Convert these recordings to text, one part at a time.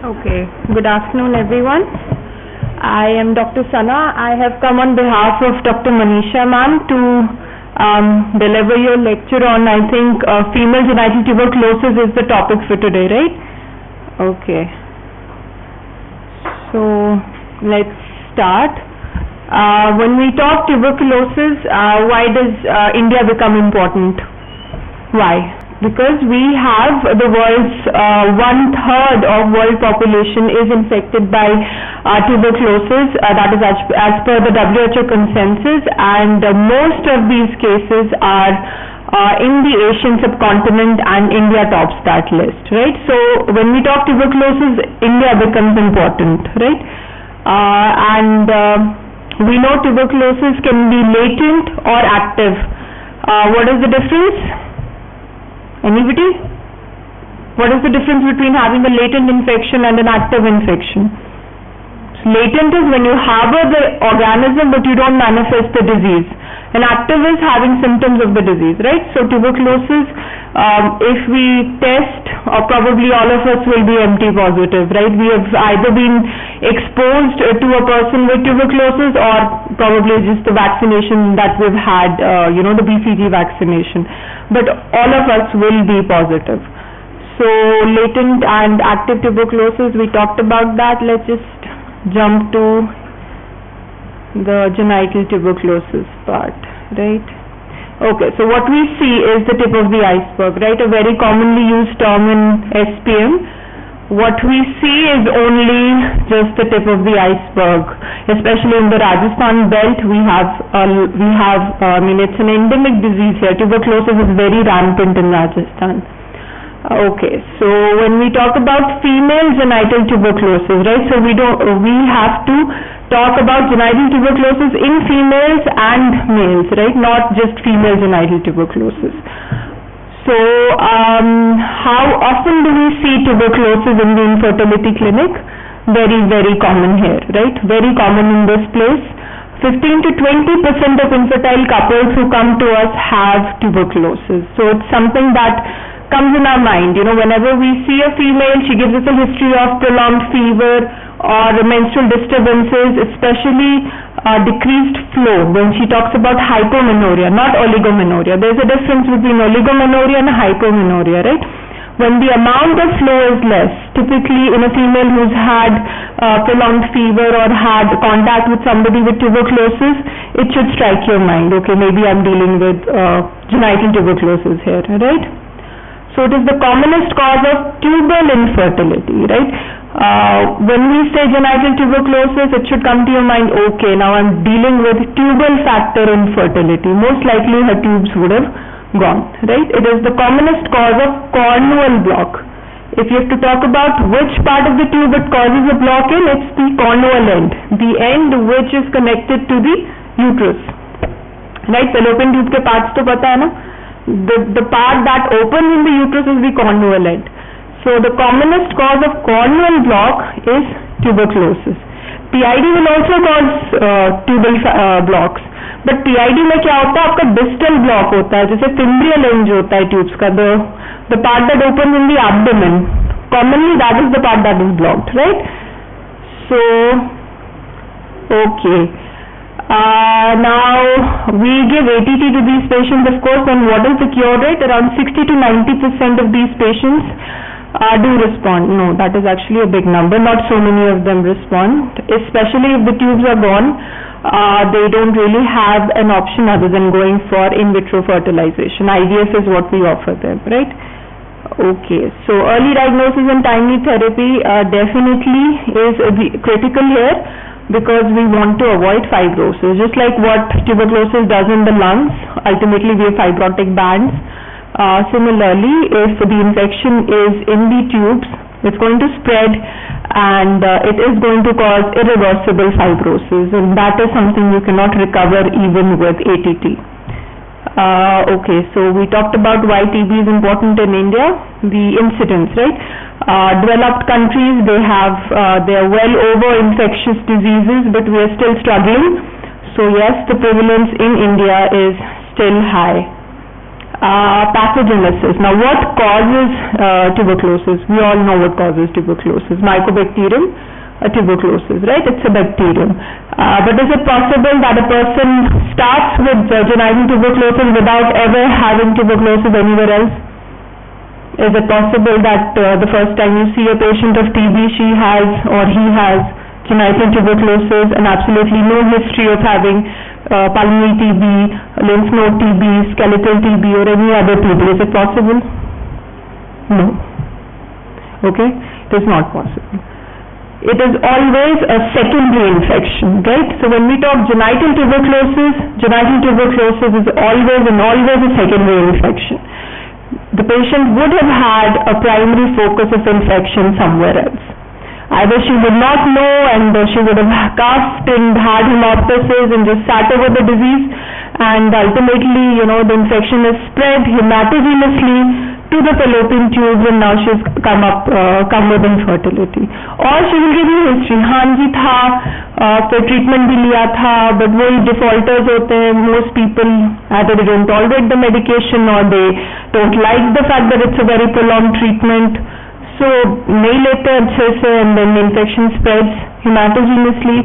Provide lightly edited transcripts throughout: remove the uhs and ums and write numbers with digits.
Okay, good afternoon everyone. I am Dr. Sana. I have come on behalf of Dr. Manisha ma'am to deliver your lecture on, I think, female genital tuberculosis is the topic for today, right? Okay. So, let's start. When we talk tuberculosis, why does India become important? Why? Because we have the world's 1/3 of world population is infected by tuberculosis, that is as per the WHO consensus, and most of these cases are in the Asian subcontinent, and India tops that list, right? So when we talk tuberculosis, India becomes important, right? We know tuberculosis can be latent or active. What is the difference? Anybody? What is the difference between having a latent infection and an active infection? So latent is when you harbor the organism but you don't manifest the disease. And active is having symptoms of the disease, right? So tuberculosis, if we test, probably all of us will be MT positive, right? We have either been exposed to a person with tuberculosis or probably just the vaccination that we've had, the BCG vaccination. But all of us will be positive. So latent and active tuberculosis, we talked about that. Let's just jump to the genital tuberculosis part, right? Okay, so what we see is the tip of the iceberg, right? A very commonly used term in SPM. What we see is only just the tip of the iceberg, especially in the Rajasthan belt. It's an endemic disease here. Tuberculosis is very rampant in Rajasthan. Okay, so when we talk about female genital tuberculosis, right? So we have to talk about genital tuberculosis in females and males, right? Not just female genital tuberculosis. So how often do we see tuberculosis in the infertility clinic? Very, very common here, right? Very common in this place. 15 to 20% of infertile couples who come to us have tuberculosis. So it's something that comes in our mind. Whenever we see a female, she gives us a history of prolonged fever or menstrual disturbances, especially decreased flow. When she talks about hypomenorrhea, not oligomenorrhea. There's a difference between oligomenorrhea and hypomenorrhea, right? When the amount of flow is less, typically in a female who's had prolonged fever or had contact with somebody with tuberculosis, it should strike your mind, okay, maybe I'm dealing with genital tuberculosis here, right? So it is the commonest cause of tubal infertility, right? When we say genital tuberculosis, it should come to your mind, okay, now I'm dealing with tubal factor infertility. Most likely her tubes would have gone, right? It is the commonest cause of cornual block. If you have to talk about which part of the tube it causes a block in, it's the cornual end, the end which is connected to the uterus, right? Fallopian tube ke parts to pata hai na? The part that opens in the uterus is the cornual end. So the commonest cause of cornual block is tuberculosis. PID will also cause tubal blocks. But PID में क्या होता है, आपका distal block होता है, जैसे fimbrial end जो होता है tubes का, the part that opens in the abdomen. Commonly that is the part that is blocked, right? So, okay. Now we give ATT to these patients, of course, and what is the cure rate? Around 60 to 90% of these patients do respond. No, that is actually a big number. Not so many of them respond, especially if the tubes are gone. They don't really have an option other than going for in vitro fertilization. IVF is what we offer them, right? Okay, so early diagnosis and timely therapy definitely is critical here, because we want to avoid fibrosis. Just like what tuberculosis does in the lungs, ultimately we have fibrotic bands. Similarly, if the infection is in the tubes, it's going to spread and it is going to cause irreversible fibrosis, and that is something you cannot recover even with ATT. Okay, so we talked about why TB is important in India, the incidence, right? Developed countries, they are well over infectious diseases, but we are still struggling. So yes, the prevalence in India is still high. pathogenesis. Now, what causes tuberculosis? We all know what causes tuberculosis. Mycobacterium tuberculosis, right? It's a bacterium. But is it possible that a person starts with genital tuberculosis without ever having tuberculosis anywhere else? Is it possible that the first time you see a patient of TB, she has or he has genital tuberculosis and absolutely no history of having pulmonary TB, lymph node TB, skeletal TB or any other TB? Is it possible? No. Okay? It is not possible. It is always a secondary infection, right? So when we talk genital tuberculosis is always a secondary infection. The patient would have had a primary focus of infection somewhere else. Either she would not know and she would have coughed and had hemoptysis and just sat over the disease, and ultimately, the infection is spread hematogenously to the fallopian tubes and now she's come with infertility. Or she will give you history, हाँ जी था, फिर treatment भी लिया था, but वही defaulters होते हैं. Most people either they don't tolerate the medication or they don't like the fact that it's a very prolonged treatment. So नहीं लेते अच्छे से and then the infection spreads hematogenously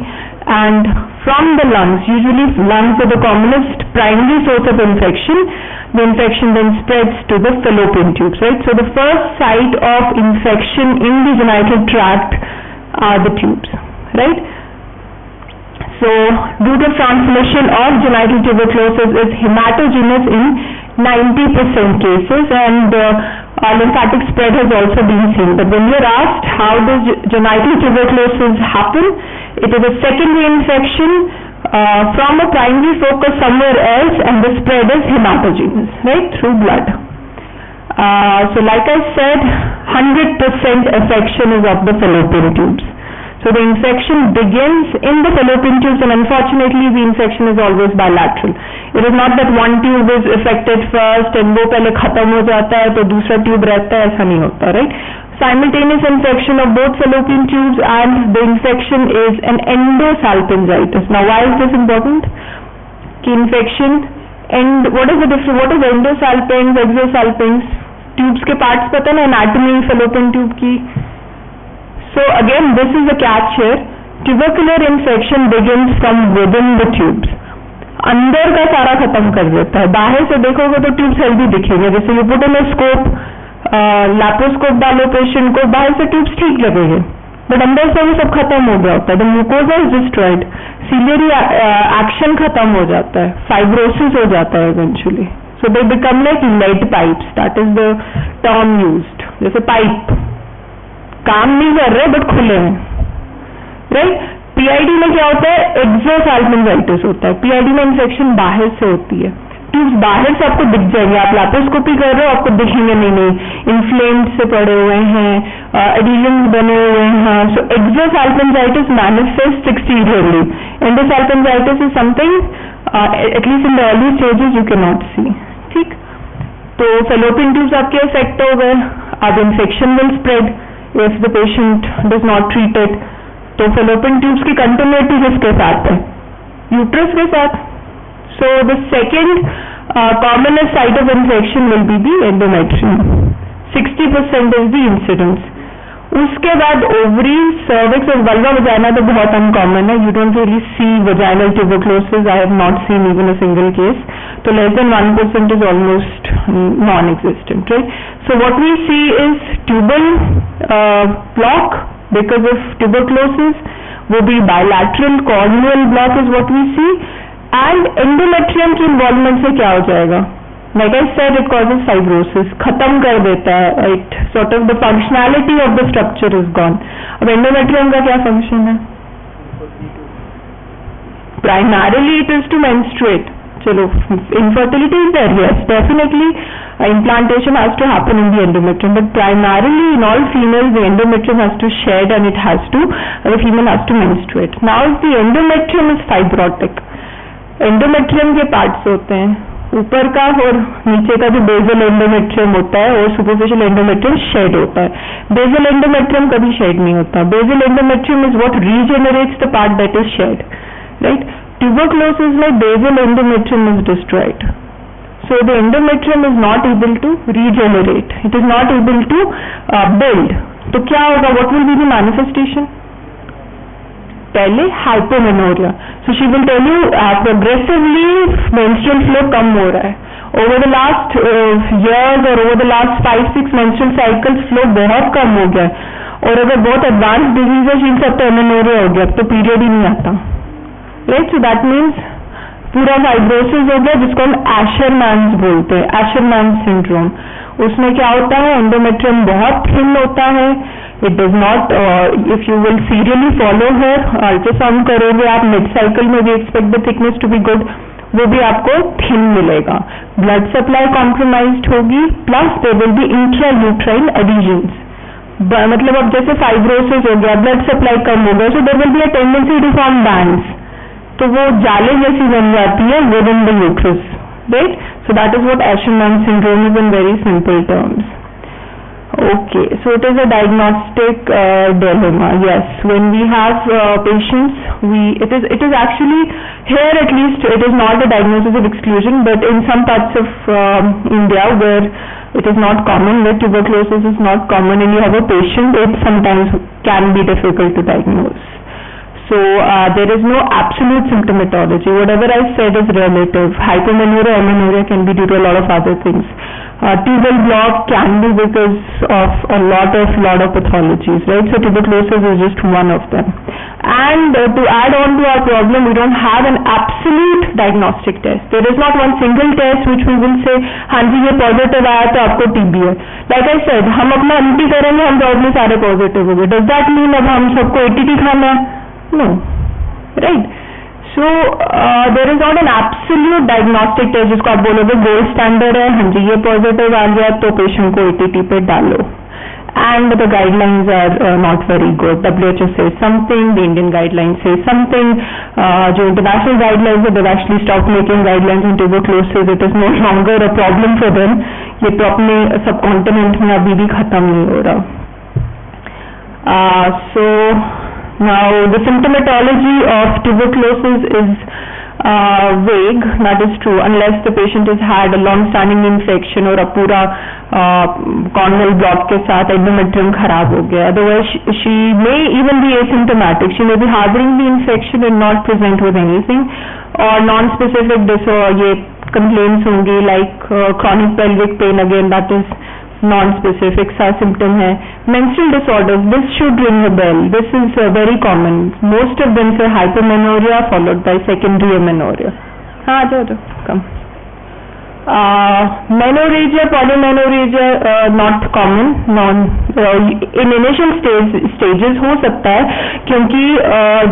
and from the lungs. Usually lungs are the commonest primary source of infection. The infection then spreads to the fallopian tubes, right? So the first site of infection in the genital tract are the tubes, right? So route of transmission of genital tuberculosis is hematogenous in 90% cases, and lymphatic spread has also been seen. But when you're asked how does genital tuberculosis happen, it is a secondary infection from a primary focus somewhere else, and the spread is hematogenous, right, through blood. So like I said, 100% affection is of the fallopian tubes. So the infection begins in the fallopian tubes, and unfortunately the infection is always bilateral. It is not that one tube is affected first and वो पहले खत्म हो जाता है तो दूसरा tube रहता है, ऐसा नहीं होता, right? Simultaneous infection of both fallopian tubes, and the infection is an endosalpingitis. Now why is this important? कि infection and what is the difference? What is endosalpinx, exosalpinx? Tubes के parts पता ना, anatomy fallopian tube की. So again, this is a catch here. Tubercular infection begins from within the tubes. अंदर का सारा खत्म कर देता है. बाहर से देखोगे तो ट्यूब्स हेल्दी दिखेंगे. जैसे you put in a scope, laparoscope डालो पेशेंट को, बाहर से ट्यूब्स ठीक लगेंगे, बट अंदर से वो सब खत्म हो गया होता है. The mucosa is destroyed, ciliary action खत्म हो जाता है, फाइब्रोसिस हो जाता है eventually. So they become like lead pipes, that is the term used. जैसे पाइप काम नहीं कर रहे बट खुले हैं, राइट? पीआईडी में क्या होता है? एक्सोसाल्पिंजाइटिस होता है. पीआईडी में इन्फेक्शन बाहर से होती है. ट्यूब्स बाहर से आपको दिख जाएंगे, आप लैप्रोस्कोपी कर रहे हो आपको दिखेंगे नहीं, इन्फ्लेम्ड से पड़े हुए हैं, एडिशंस बने हुए हैं. So exosalpingitis manifest exteriorly. Endosalpingitis is something at least in the early stages you can not see. ठीक, तो फैलोपियन ट्यूब्स आपके अफेक्ट हो गए, अब infection will spread if the patient does not treat it. तो fallopian tubes की continuity किसके साथ है? Uterus के साथ. So the second commonest site of infection will be the endometrium. 60% is the incidence. उसके बाद ovaries, cervix और vulva vagina तो बहुत uncommon है. You don't really see vaginal tuberculosis. I have not seen even a single case. So less than 1% is almost non-existent, right? So what we see is tubal block because of tuberculosis, will be bilateral corneal block is what we see, and endometrium की involvement से क्या हो जाएगा? Like I said, it causes fibrosis, खत्म कर देता है. It sort of the functionality of the structure is gone. अब endometrium का क्या function है? Primarily it is to menstruate. चलो, infertility is there, yes, definitely implantation has to happen in the endometrium, but primarily in all females the endometrium has to shed and the female has to menstruate. Now if the endometrium is fibrotic, endometrium के parts होते हैं, ऊपर का और नीचे का जो basal endometrium होता है और superficial endometrium shed होता है. Basal endometrium कभी shed नहीं होता. Basal endometrium is what regenerates the part that is shed, right? Tuberculosis में basal endometrium is destroyed. So the endometrium is not able to regenerate. It is not able to build. तो क्या होगा? What will be the manifestation? पहले hypomenorrhea. So she will tell you progressively menstrual flow कम हो रहा है. Over the last years or over the last 5-6 menstrual cycles flow बहुत कम हो गया है. और अगर बहुत एडवांस डिजीज है शील सब तो एमेनोरिया हो गया, तो पीरियड ही नहीं आता. राइट. सो दैट मीन्स पूरा फाइब्रोसिस हो गया, जिसको हम एशरमैन्स बोलते हैं, एशरमैन्स सिंड्रोम. उसमें क्या होता है? एंडोमेट्रियम बहुत थिन होता है. It does not, if you will serially follow her, ultrasound करोगे आप मिड साइकिल में भी expect the thickness to be good, वो भी आपको थिन मिलेगा. ब्लड सप्लाई कॉम्प्रोमाइज्ड होगी, plus there will be intrauterine adhesions. मतलब अब जैसे फाइब्रोसिस हो गया, ब्लड सप्लाई कम हो गया, so there will be a tendency to form bands. तो वो जाले जैसी बन जाती है within the uterus. Right. So that is what Asherman syndrome is in very simple terms. Okay, so it is a diagnostic dilemma. Yes, when we have patients, it is actually here at least it is not a diagnosis of exclusion, but in some parts of India where it is not common, where tuberculosis is not common, and you have a patient, it sometimes can be difficult to diagnose. So there is no absolute symptomatology. Whatever I said is relative. Hypomenorrhea, amenorrhea can be due to a lot of other things. Tubal block can be because of a lot of pathologies, right? So tuberculosis is just one of them. And to add on to our problem, we don't have an absolute diagnostic test. There is not one single test which we will say, हाँ जी ये positive आया तो आपको TB है. Like I said, हम अपना anti करेंगे, हम probably सारे positive हो गए. Does that mean अब हम सबको ATT खाना है? No, right? So there is not an absolute diagnostic test जिसको आप बोलोगे गोल्ड स्टैंडर्ड है, हाँ जी ये पॉजिटिव आ गया तो पेशेंट को ATT पे डालो. And the guidelines are not very good. WHO says something, the Indian guidelines say something. जो international guidelines है, they've actually stopped making guidelines on tuberculosis. It is no longer a problem for them. ये तो अपने subcontinent में अभी भी खत्म नहीं हो रहा. So now the symptomatology of tuberculosis is vague. That is true unless the patient has had a long-standing infection और पूरा corneal block के साथ endometrium खराब हो गया. Otherwise she may even be asymptomatic. She may be harboring the infection and not present with anything. or non-specific disorder, ये complaints होंगी like chronic pelvic pain, again that is non-specific सा symptom है. Menstrual disorders, this should ring a bell. This is very common. Most of them say hypomenorrhea followed by secondary amenorrhea. हाँ आ जाओ come. Menorrhagia, polymenorrhagia not common, in initial stages हो सकता है क्योंकि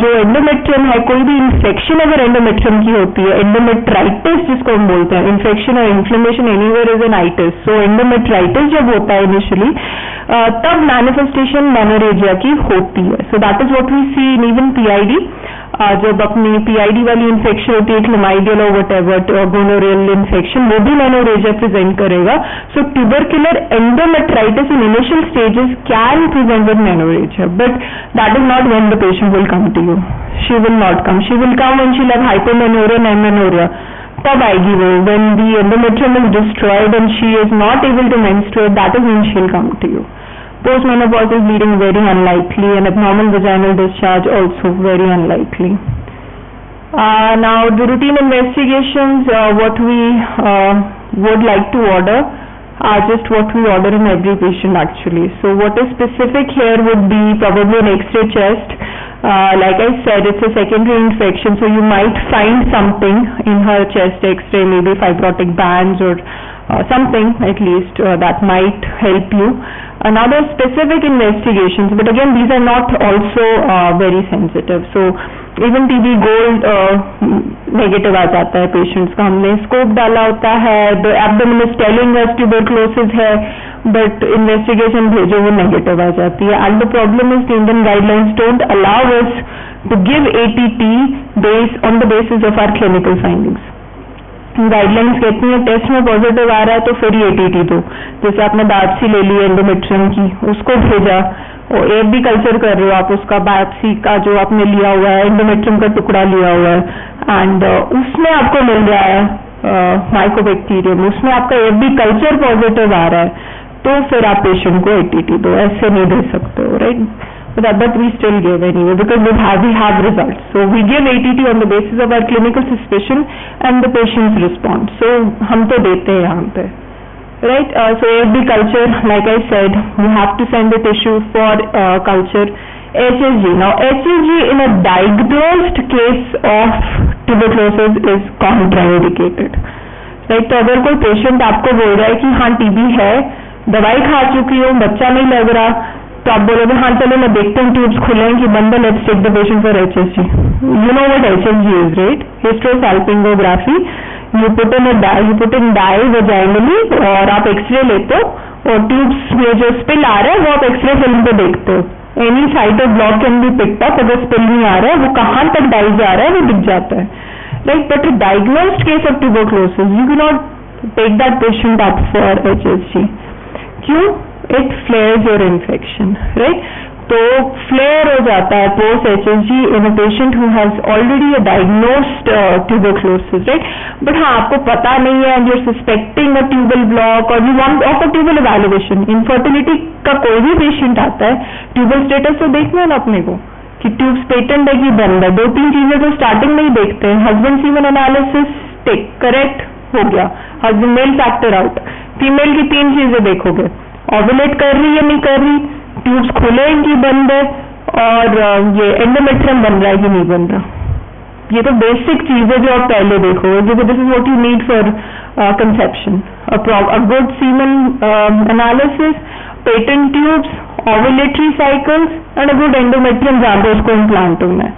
जो endometrium है, कोई भी इन्फेक्शन अगर एंडोमेट्रियम की होती है, एंडोमेट्राइटिस जिसको हम बोलते हैं, इन्फेक्शन और inflammation anywhere is an itis, so endometritis जब होता है इनिशियली तब मैनिफेस्टेशन मेनोरेजिया की होती है. So that is what we see in even PID. जब अपनी पीआईडी वाली इन्फेक्शन होती है, क्लेमाइडियल और व्हाटएवर गोनोरियल इन्फेक्शन, वो भी मेनोरेजिया प्रेजेंट करेगा. So tubercular endometritis in initial stages can present with menorrhagia, but that is not when the patient will come to you. She will not come. She will come when she have hypomenorrhea and amenorrhea. तब आएगी वो, when the endometrium is destroyed and she is not able to menstruate, that is when she will come to you. Postmenopausal bleeding very unlikely, and abnormal vaginal discharge also very unlikely. Now the routine investigations, what we would like to order are just what we order in every patient actually. So what is specific here would be probably an X-ray chest. Like I said, it's a secondary infection, so you might find something in her chest X-ray, maybe fibrotic bands or something at least that might help you. Another specific investigations, but again these are not also very sensitive. So even TB gold negative आ जाता है patients का. हमने scope डाला होता है, the abdomen is telling us tuberculosis है, but investigation भेजो वो negative आ जाती है. And the problem is the Indian guidelines don't allow us to give ATT on the basis of our clinical findings. Guidelines कहती हैं टेस्ट में positive आ रहा है तो फिर ही ATT दो. जैसे आपने बायोप्सी ले ली एंडोमेट्रियम की, उसको भेजा और एक भी कल्चर कर रहे हो आप, उसका बायोप्सी का जो आपने लिया हुआ है एंडोमेट्रियम का टुकड़ा लिया हुआ है एंड उसमें आपको मिल रहा है माइकोबैक्टीरियम, उसमें आपका एफबी कल्चर पॉजिटिव आ रहा है, तो फिर आप पेशेंट को एटीटी दो, ऐसे नहीं दे सकते हो, right? But we still give anyway because we have results. So we give ATT on the basis of our clinical suspicion and the patient's response. So हम तो देते हैं यहाँ पे, right? So AFB culture, like I said, you have to send the tissue for culture. HSG. Now HSG in a diagnosed case of tuberculosis is contraindicated. Right? तो अगर कोई patient आपको बोल रहा है कि हाँ TB है, दवाई खा चुकी हूँ, बच्चा नहीं लग रहा, तो आप बोलोगे हाँ चलो मैं देखता हूँ ट्यूब्स खुले हैं कि बंद है, let's take the patient for HSG. You know what HSG is, right? Hysterosalpingography. You put in dye vaginally और आप एक्सरे लेते हो और ट्यूब्स में जो स्पिल आ रहा है वो आप एक्सरे फिल्म पे देखते हो. Any site of block can be picked up, अगर स्पिल नहीं आ रहा है वो कहाँ तक डाई जा रहा है वो दिख जाता है, right? But diagnosed case of tuberculosis you can not take that patient up for HSG. क्यों? It flares your infection, right? तो फ्लेयर हो जाता है post HSG in a patient who has already a diagnosed tuberculosis, right? But हाँ आपको पता नहीं है and you're suspecting a tubal block or you want offer tubal evaluation. Infertility का कोई भी पेशेंट आता है, ट्यूबल स्टेटस तो देखना है ना अपने को कि ट्यूब्स पेटेंट है कि बंद है. 2-3 चीजें तो स्टार्टिंग में ही देखते हैं. Husband semen analysis take correct हो गया, husband male factor out, female की 3 चीजें देखोगे, ओवुलेट कर रही है नहीं कर रही, ट्यूब्स खुले हैं कि बंद है, और ये एंडोमेट्रियम बन रहा है कि नहीं बन रहा. ये तो बेसिक चीजें जो आप पहले देखोगे, क्योंकि this is what you need for conception. A good semen analysis, patent tubes, ovulatory cycles and a good endometrium जहाँ पे उसको इम्प्लांट होना है.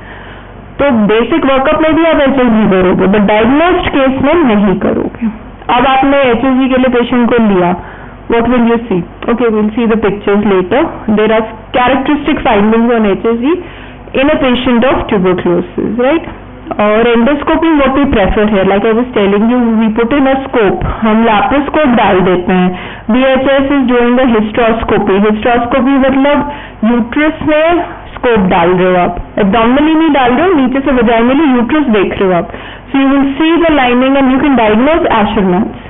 तो बेसिक वर्कअप में भी आप HSG करोगे, बट डायग्नोस्ड केस में नहीं करोगे. अब आपने HSG के लिए पेशेंट को लिया, what will you see? Okay, we'll see the pictures later. There are characteristic findings on HSG in a patient of tuberculosis, right? और endoscopy what we prefer here, like I was telling you, we put in a scope, हम laparoscope डाल देते हैं. BHS is doing the hysteroscopy. Hysteroscopy मतलब uterus में scope डाल रहे हो आप, एब्डोमिनली नहीं डाल रहे हो, नीचे से वजाइनली यूट्रस देख रहे हो आप. So you will see the lining and you can diagnose Asherman's.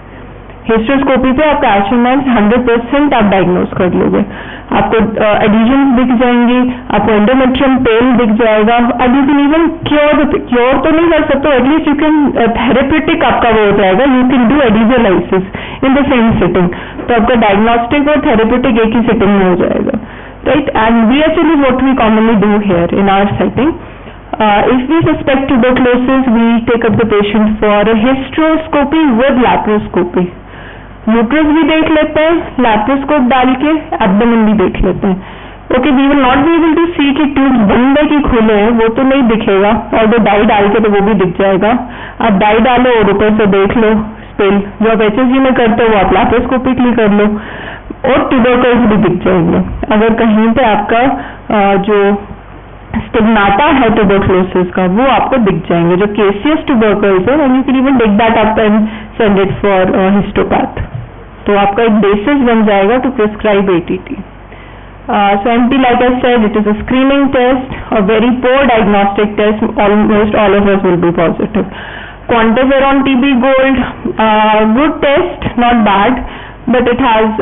Hysteroscopy पे आपका Asherman's 100% आप डायग्नोज कर लोगे. आपको एडिशंस दिख जाएंगी, आपको एंडोमेट्रियम पेल दिख जाएगा, and you can even cure तो नहीं कर सकते, एटलीस्ट यू कैन थेरेप्यूटिक आपका वो हो जाएगा. You can do एडिजोलाइसिस in the same sitting. तो आपका डायग्नोस्टिक और थेरेप्यूटिक एक ही सिटिंग में हो जाएगा, right? And VHL is what we commonly do here in our setting. If we suspect tuberculosis, we take up the patient for a hysteroscopy with laparoscopy. Uterus भी देख लेते हैं, लैप्रोस्कोप डाल के एब्डोमेन भी देख लेते हैं. Okay, we will not be able to see कि ट्यूब्स बंद है कि खुले हैं, वो तो नहीं दिखेगा, और जो डाई डाल के तो वो भी दिख जाएगा. आप डाई डालो और ऊपर से देख लो स्पिल, जो आप HSG में करते हो वो आप लैप्रोस्कोपिकली कर लो, और ट्यूबरकल्स भी दिख जाएंगे. अगर कहीं पे आपका जो स्टिग्माटा है ट्यूबरक्लोसिस का वो आपको दिख जाएंगे, जो केसियस ट्यूबरकल्स है, and you can even take that up and send it for histopath. तो आपका एक बेसिस बन जाएगा to prescribe ATT. So MT, like I said, it is a screening test, a very poor diagnostic test. Almost all of us will be positive. Quantiferon TB Gold, good test, not bad, but it has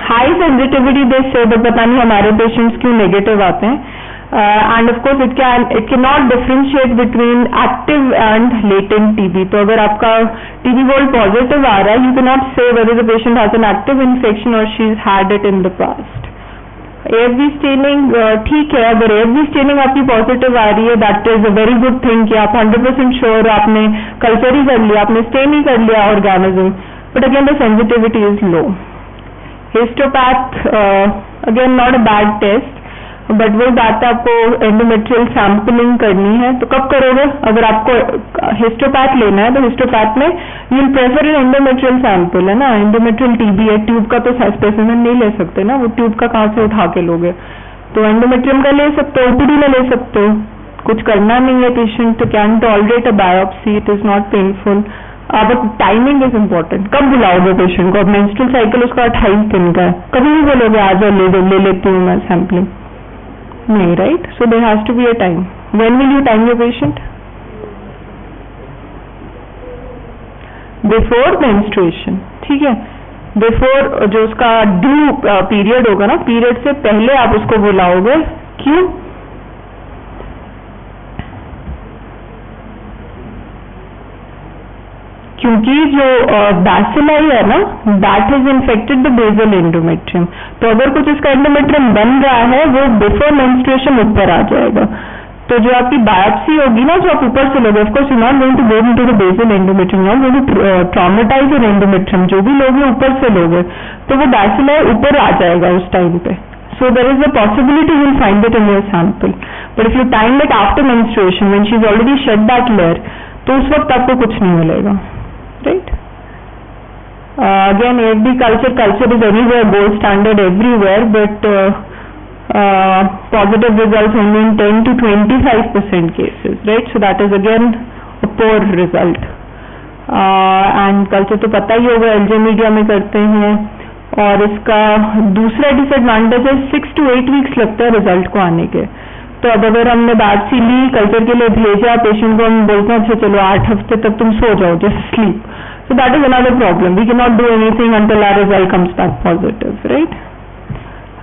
high sensitivity they say, but पता नहीं हमारे patients क्यों negative आते हैं. And of course it cannot differentiate between active and latent TB. तो अगर आपका TB Gold positive आ रहा है, you cannot say whether the patient has an active infection or she's had it in the past. AFB staining ठीक है, अगर AFB staining आपकी positive आ रही है, that is a very good thing कि आप 100% श्योर आपने कल्चर ही कर लिया, आपने स्टेन ही कर लिया organism, but again the sensitivity is low. Histopath again not a bad test, but वो बात है आपको एंडोमेट्रियल सैंपलिंग करनी है. तो कब करोगे? अगर आपको हिस्टोपैथ लेना है तो हिस्टोपैथ में you will prefer an endometrial sample, है ना. एंडोमेट्रियल TB है, ट्यूब का तो स्पेसिमेन नहीं ले सकते ना, वो ट्यूब का कहाँ से उठा के लोगे. तो एंडोमेट्रियम का ले सकते हो, OPD में ले सकते हो, कुछ करना नहीं है. Patient can tolerate a biopsy, it is not painful. But timing is important. कब बुलाओगे पेशेंट को? अब मेंस्ट्रुअल साइकिल उसका 28 दिन का है, कभी भी बोलोगे आज ले लेती हूँ मैं सैम्पलिंग, नहीं, right? So there has to be a time. When will you time your patient? Before menstruation, ठीक है, बिफोर जो उसका ड्यू पीरियड होगा ना, पीरियड से पहले आप उसको बुलाओगे। क्यों? क्योंकि जो बैसिलाई है ना, that has infected the basal endometrium, तो अगर कुछ इसका एंडोमेट्रियम बन रहा है वो बिफोर मेंस्ट्रुएशन ऊपर आ जाएगा। तो जो आपकी बायोप्सी होगी ना, जो आप ऊपर से लोगे, of course you not going to go into the basal endometrium, not going to traumatize an endometrium, जो भी लोगे ऊपर से लोगे, तो वो बैसिलाई ऊपर आ जाएगा उस टाइम पे। So there is a possibility you will find it in your sample, but if you time it after menstruation when she's already shed that layer, तो उस वक्त आपको कुछ नहीं मिलेगा, right? Again, AFD culture is anywhere gold standard everywhere, but positive results only in 10 to 25% cases, right? So that is again a poor result. And culture तो पता ही होगा LJ मीडिया में करते हैं, और इसका दूसरा डिसएडवांटेज है 6 to 8 वीक्स लगता है रिजल्ट को आने के। तो अब अगर हमने बायोप्सी ली, कल्चर के लिए भेजा, पेशेंट को हम बोलते हैं अच्छा चलो 8 हफ्ते तक तुम सो जाओ, just sleep, so that is another problem. We cannot do anything until our result comes back positive, right?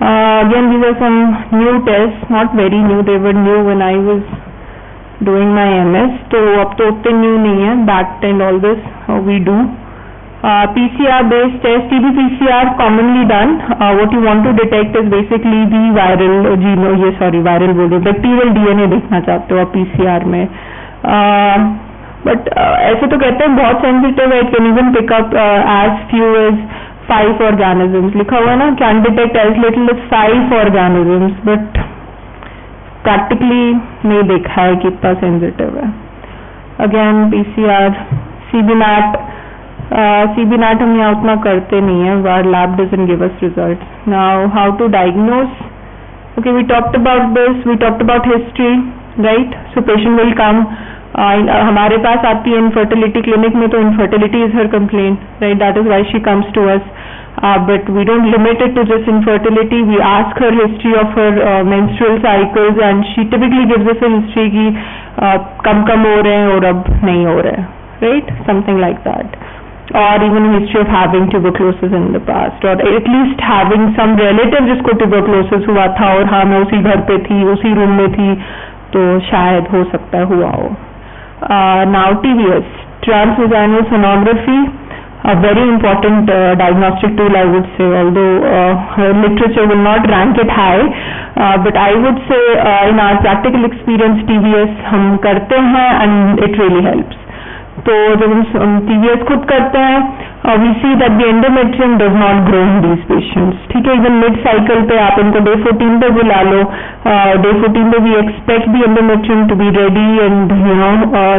Again, these are some new tests, not very new, they were new when I was doing my MS, तो अब तो उतने new नहीं है, that and all this we do. PCR based test, TB PCR commonly done. What you want to detect is basically the viral viral बोल रहे, bacterial DNA देखना चाहते हो आप PCR में। But ऐसे तो कहते हैं बहुत sensitive है, it can even pick up as few as 5 organisms, लिखा हुआ है ना, can detect as little as 5 organisms, but practically नहीं देखा है कितना sensitive है। Again PCR, CB-NAT हम यहाँ उतना करते नहीं है, our lab doesn't give us results. Now how to diagnose? Okay, we talked about this, we talked about history, right? So patient will come, हमारे पास आती है infertility clinic में, तो infertility is her complaint, right? That is why she comes to us. But we don't limit it to just infertility. We ask her history of her menstrual cycles, and she typically gives us a history कि कम हो रहे हैं और अब नहीं हो रहे हैं, right? Something like that. Or even a history of having tuberculosis in the past, or at least having some relative जिसको tuberculosis हुआ था और हाँ मैं उसी घर पे थी, उसी रूम में थी, तो शायद हो सकता है हुआ हो। Now TVS, transvaginal sonography, a very important diagnostic tool I would say, although literature will not rank it high, but I would say in our practical experience TVS हम करते हैं and it really helps. तो जब हम TVS खुद करते हैं, we see that the endometrium does not grow in these patients, ठीक है। इवन मिड साइकिल पे आप इनको day 14 पे बुला लो, day 14 पे we expect the endometrium to be ready and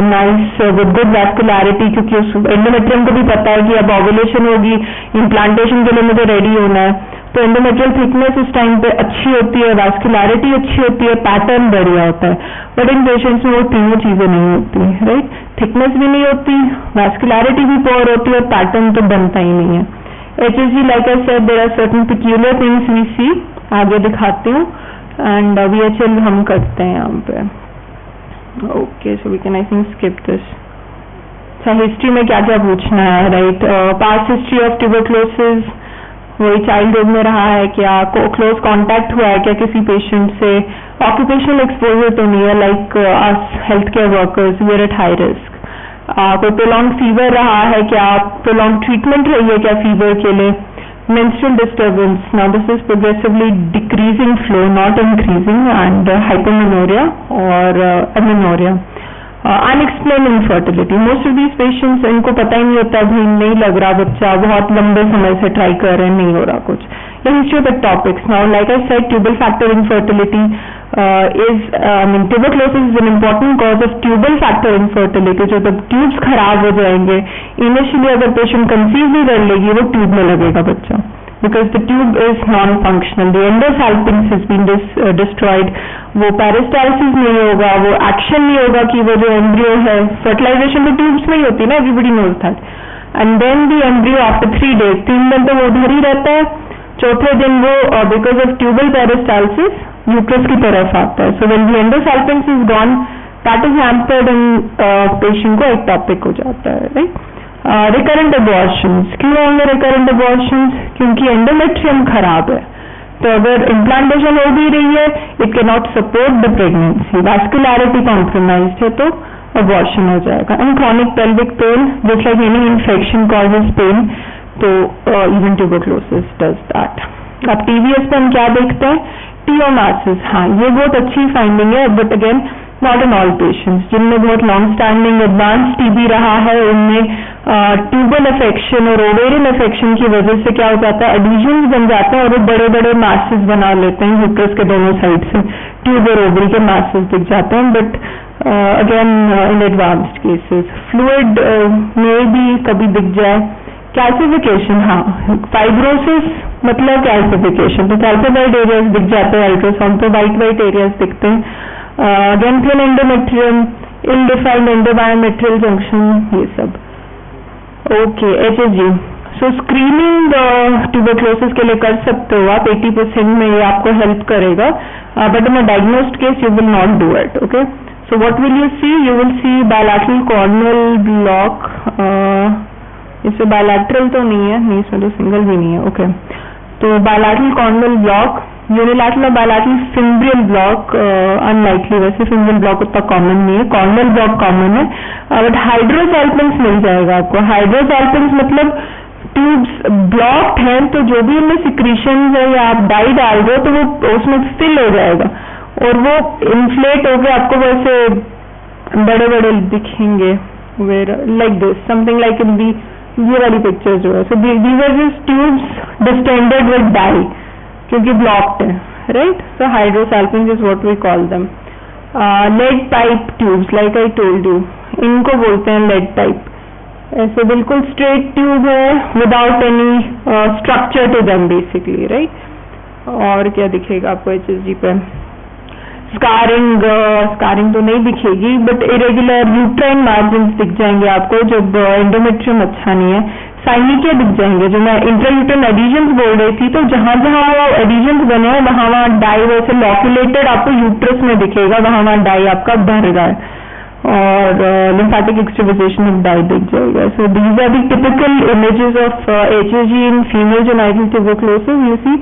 nice with good vascularity, क्योंकि उस endometrium को भी पता है कि अब ovulation होगी, implantation के लिए मुझे ready होना है, तो एंडोमेट्रियल थिकनेस उस टाइम पे अच्छी होती है, वैस्कुलैरिटी अच्छी होती है, पैटर्न बढ़िया होता है। बट इन पेशेंट्स में वो तीनों चीजें नहीं होती, राइट? थिकनेस भी नहीं होती, वैस्कुलैरिटी भी पोअर होती है, और पैटर्न तो बनता ही नहीं है। HSG, like I said, there are certain peculiar things we see, आगे दिखाती हूँ, एंड VHL हम करते हैं यहाँ पे। Okay, so we can I think skip this. अच्छा, हिस्ट्री में क्या क्या पूछना है, right? Past history of tuberculosis, वही चाइल्डहुड में रहा है क्या, क्लोज कांटेक्ट हुआ है क्या किसी पेशेंट से, ऑक्यूपेशनल एक्सपोजर तो नहीं है, like us health care workers we are at high risk, कोई प्रोलॉन्ग फीवर रहा है क्या, प्रोलॉन्ग ट्रीटमेंट रही है क्या फीवर के लिए, menstrual disturbance, now this is progressively decreasing flow not increasing, and hypomenorrhea or amenorrhea, unexplained infertility, most of these patients इनको पता ही नहीं होता, भी नहीं लग रहा बच्चा, बहुत लंबे समय से ट्राई कर रहे हैं, नहीं हो रहा कुछ। History of the topics, now like I said tubal factor infertility is tuberculosis is an important cause of tubal factor infertility, जो जब ट्यूब्स खराब हो जाएंगे, इनिशियली अगर पेशेंट कंसीव भी कर लेगी वो ट्यूब में लगेगा बच्चा, because the tube is non-functional, the endosalpinx has been destroyed, वो पेरिस्टालसिस नहीं होगा, वो एक्शन नहीं होगा कि वो जो एम्ब्रियो है, फर्टिलाइजेशन तो ट्यूब्स में ही होती है ना, everybody knows that, and then the embryo after 3 days 3 दिन तो वो उधर ही रहता है, चौथे दिन वो because of tubal peristalsis uterus की तरफ आता है, so when the endosalpinx is gone that is hampered and patient को एक्टोपिक हो जाता है, राइट? रिकरेंट अबॉर्शंस, क्यों होंगे रिकरेंट अबॉर्शंस? क्योंकि एंडोमेट्रियम खराब है, तो अगर इम्प्लांटेशन हो भी रही है it can not support the pregnancy, vascularity compromised है तो अबॉर्शन हो जाएगा। And chronic pelvic pain just like any infection causes pain, तो इवन ट्यूबरक्लोसिस डज दैट। अब टीबीएस पे हम क्या देखते हैं? टीओमासिस, हाँ ये बहुत अच्छी फाइंडिंग है, but again not in all patients. जिनमें बहुत लॉन्ग स्टैंडिंग एडवांस टीबी रहा है उनमें ट्यूबल अफेक्शन और ओवेरियन अफेक्शन की वजह से क्या हो जाता है, एडिशंस बन जाते हैं और वो बड़े बड़े मासेस बना लेते हैं यूट्रस के दोनों साइड से, ट्यूब और ओवरी के मासेस दिख जाते हैं। But again in advanced cases fluid में भी कभी दिख जाए। कैल्सिफिकेशन, हाँ फाइब्रोसिस मतलब कैल्सिफिकेशन, तो कैल्सिफाइड एरियाज दिख जाते हैं अल्ट्रासाउंड पे, वाइट एरियाज दिखते हैं। अगेन थिन एंडोमेट्रियम, इल डिफाइंड एंडोबायोमेट्रियल जंक्शन, ये सब। ओके HSG, सो स्क्रीनिंग ट्यूबरक्लोसिस के लिए कर सकते हो आप, 80% में ये आपको हेल्प करेगा, but in a diagnosed case you will not do it. Okay, so what will you see? You will see bilateral corneal block, इससे बायलैटरल तो नहीं है, नहीं इसमें तो सिंगल भी नहीं है। ओके, तो बायलैटरल कॉर्नियल ब्लॉक, यूनिलैटरल और बायलैटरल फिम्ब्रियल ब्लॉक अनलाइकली, वैसे फिम्ब्रियल ब्लॉक उतना कॉमन नहीं है, कॉर्नियल ब्लॉक कॉमन है, बट हाइड्रोसैल्पिन्स मिल जाएगा आपको। हाइड्रोसैल्पिन्स मतलब ट्यूब्स ब्लॉक्ड हैं तो जो भी उनमें सिक्रीशन है या आप डाई डाल रहे हो तो वो उसमें फिल हो जाएगा और वो इन्फ्लेट होकर आपको वैसे बड़े बड़े दिखेंगे, where like this, something like in the, ये वाली पिक्चर जो है। So these are just tubes distended with dye क्योंकि ब्लॉक्ड है, right? So hydrosalpinx is what we call them. Lead pipe tubes, like I told you, इनको बोलते हैं lead pipe. ऐसे बिल्कुल स्ट्रेट ट्यूब है without any structure to them basically, right? और क्या दिखेगा आपको HSG पे? स्कारिंग तो नहीं दिखेगी, बट इरेगुलर यूट्राइन मार्जिन दिख जाएंगे आपको जब एंडोमेट्रियम अच्छा नहीं है। साइनिकिया दिख जाएंगे, जो मैं इंट्रायूट्राइन एडिशंस बोल रही थी, तो जहां जहां वो एडिशंस बने हैं वहां डाई वैसे लॉक्यूलेटेड आपको यूट्रस में दिखेगा, वहां डाई आपका भर रहा है, और लिम्फेटिक एक्सट्रावसेशन ऑफ डाई दिख जाएगा। So these are the typical images of HSG in female genital tuberculosis. You see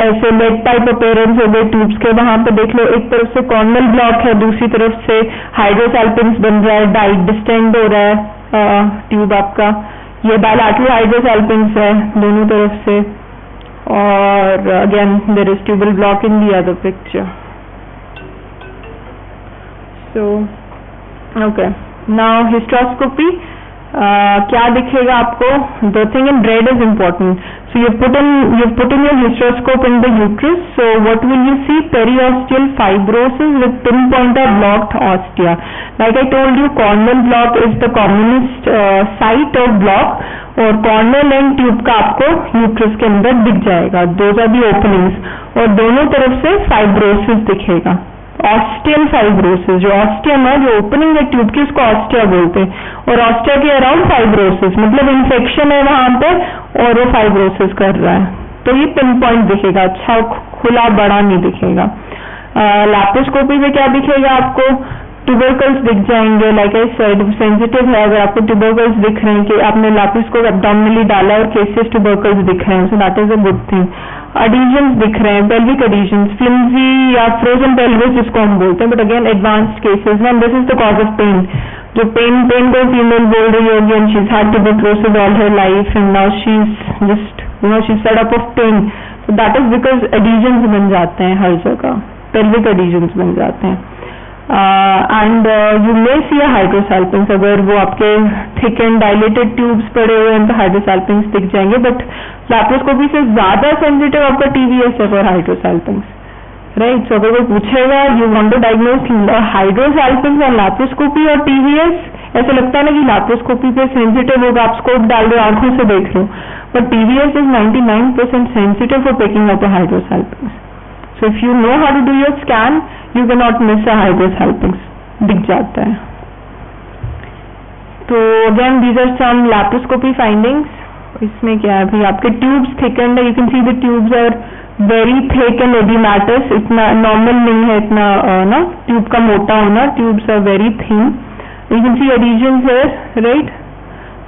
ऐसे लेड पाइप अपीयरेंस हो गए ट्यूब्स के, वहां पे देख लो एक तरफ से कॉर्नियल ब्लॉक है, दूसरी तरफ से हाइड्रोसैल्पिन्स बन रहा है, डाई डिस्टेंड हो रहा है ट्यूब आपका। ये बायलैटरल हाइड्रोसैल्पिन्स है दोनों तरफ से, और again there is tubal block in the other picture. So okay, now hysteroscopy, क्या दिखेगा आपको? The thing in red is important. So you put in your hysteroscope in the uterus. So what will you see? Periosteal fibrosis with pinpoint or blocked ostia. Like I told you, corneal block is the commonest site of block, और corneal and tube का आपको uterus के अंदर दिख जाएगा। Those are the openings, और दोनों तरफ से fibrosis दिखेगा। ऑस्टियल फाइब्रोसिस, जो ऑस्टियम है, जो ओपनिंग है ट्यूब की, उसको ऑस्टिया बोलते हैं, और ऑस्टिया के अराउंड फाइब्रोसिस, मतलब इन्फेक्शन है वहां पे और वो फाइब्रोसिस कर रहा है, तो ये पिन पॉइंट दिखेगा, अच्छा खुला बड़ा नहीं दिखेगा। लैप्रोस्कोपी में क्या दिखेगा आपको? ट्यूबरकल्स दिख जाएंगे, लाइक आई सेड सेंसिटिव है, अगर आपको ट्यूबरकल्स दिख रहे हैं कि आपने लैप्रोस्कोप एब्डोमिनली डाला और केसेस ट्यूबरकल्स दिख रहे हैं, so that is a good thing. Adhesions दिख रहे हैं, पेल्विक एडिशंस, फ्लिम्जी या फ्रोजन पेल्विस जिसको हम बोलते हैं, बट अगेन एडवांस्ड केसेस में this is the cause of pain. जो पेन को फीमेल बोल रही होगी and she has had tuberculosis all her life and now she is just she is fed up of pain, so that is because adhesions बन जाते हैं हर जगह, pelvic editions बन जाते हैं। एंड यू मे सी अ हाइड्रोसैल्पिन्स, अगर वो आपके थिक एंड डायलेटेड ट्यूब्स पड़े हुए हैं तो हाइड्रोसैल्पिन्स दिख जाएंगे, बट लैप्रोस्कोपी से ज्यादा सेंसिटिव आपका TVS है फॉर हाइड्रोसैल्पिन्स, राइट? सो अगर कोई पूछेगा यू वांट टू डायग्नोज हाइड्रोसैल्पिन्स और लैप्रोस्कोपी और TVS, ऐसा लगता है ना कि लैप्रोस्कोपी पे सेंसिटिव होगा, आप स्कोप डाल रहे हो, आंखों से देख रहे हो, but TVS is 99% sensitive for picking up a hydrosalpinx. So if you know how to do your scan, you cannot miss a hydrosalpinx, दिख जाता है। तो again these are some laparoscopy findings। इसमें क्या है भाई, आपके tubes thickened है, you can see the tubes are very thick and edematous, इतना normal नहीं है इतना ना tube का मोटा होना, tubes are very thin, you can see adhesions here, right?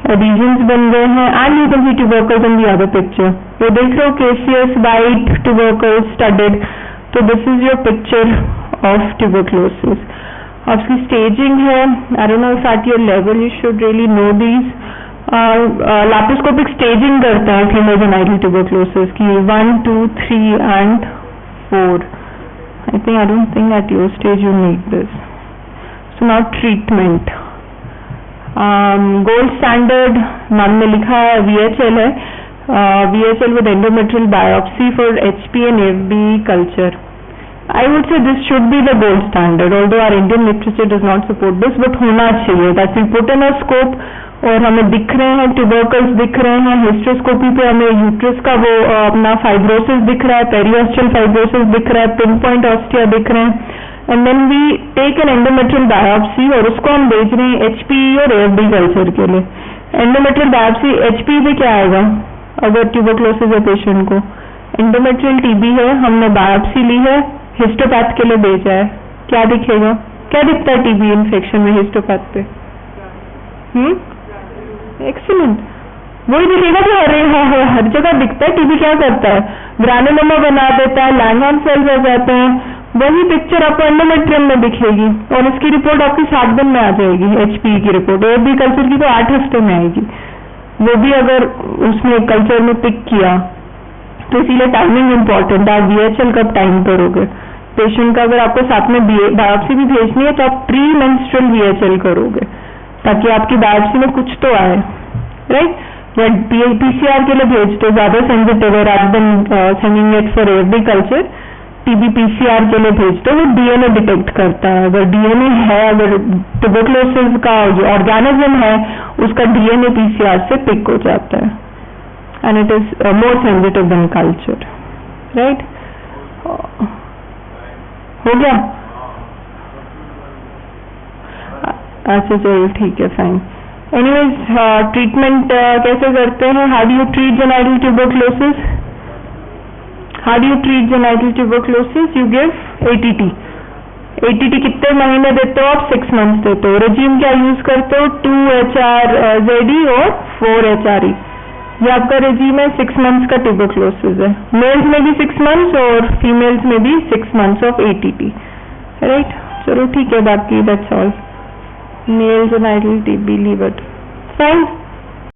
adhesions बन गए हैं, and you can see tubercles in the other picture. ये देख रहे हो caseous white tubercles studded. तो this is your picture of tuberculosis. Obviously staging है, I don't know if at your level you should really know these. Laparoscopic staging करता है female genital tuberculosis की 1, 2, 3 and 4. I don't think at your stage you need this. So now treatment. Gold standard नाम में लिखा है VHL है, VHL with endometrial biopsy for HP and AFB culture. I would say this should be the gold standard, although our Indian literature does not support this, but होना चाहिए. That we put in a scope और हमें दिख रहे हैं tubercles दिख रहे हैं, हिस्ट्रोस्कोपी पे हमें यूट्रस का वो अपना फाइब्रोसिस दिख रहा है, पेरियोस्टल फाइब्रोसिस दिख रहा है, पिन पॉइंट ऑस्टिया दिख रहे हैं, and then we take an endometrial biopsy और उसको हम भेज रहे हैं HPE और AFB कल्चर के लिए. एंडोमेट्रियल बायोप्सी HPE पे क्या आएगा अगर ट्यूबरक्लोसिस है पेशेंट को? एंडोमेट्रियल TB है, हमने बायोप्सी ली है, हिस्टोपैथ के लिए भेजा है, क्या दिखेगा? क्या दिखता है TB इन्फेक्शन में हिस्टोपैथ पे? एक्सीलेंट, वही दिखेगा जो हर जगह दिखता है. TB क्या करता है? ग्रैनुलोमा बना देता है, लैंगहॉर्न सेल्स हो जाते हैं. वही पिक्चर आपको एंडोमेट्रियम में दिखेगी और इसकी रिपोर्ट आपकी 7 दिन में आ जाएगी. HPE की रिपोर्ट, AFB कल्चर की तो 8 हफ्ते में आएगी, वो भी अगर उसने कल्चर में पिक किया. तो इसीलिए टाइमिंग इम्पोर्टेंट है. आप VHL कब टाइम करोगे पेशेंट का? अगर आपको साथ में बायोप्सी भी भेजनी है तो आप प्री मेंस्ट्रुअल VHL करोगे ताकि आपकी बायोप्सी में कुछ तो आए, राइट? या PCR के लिए भेज दो, ज्यादा सेंसिटिव है, rather than sending it for AFB culture. TB PCR के लिए भेज दो, वो DNA डिटेक्ट करता है. अगर DNA है, अगर ट्यूबरक्लोसिस का जो ऑर्गेनिज्म है उसका DNA PCR से पिक हो जाता है, and it is more sensitive than culture, right? हो गया? अच्छा चलो ठीक है, फाइन. एनीवेज ट्रीटमेंट कैसे करते हैं? How do you treat genital tuberculosis? How do you treat genital tuberculosis? You give ATT. ATT कितने महीने देते हो आप? 6 months देते हो. रेजिम क्या यूज करते हो? 2 HRZE और 4 HRE. ये आपका रेजिम है. 6 months का ट्यूबरक्लोसिस है. मेल्स में भी 6 months और फीमेल्स में भी 6 months ऑफ ATT, राइट? चलो ठीक है, बाकी that's all. Mail genital TB, leave it, fine.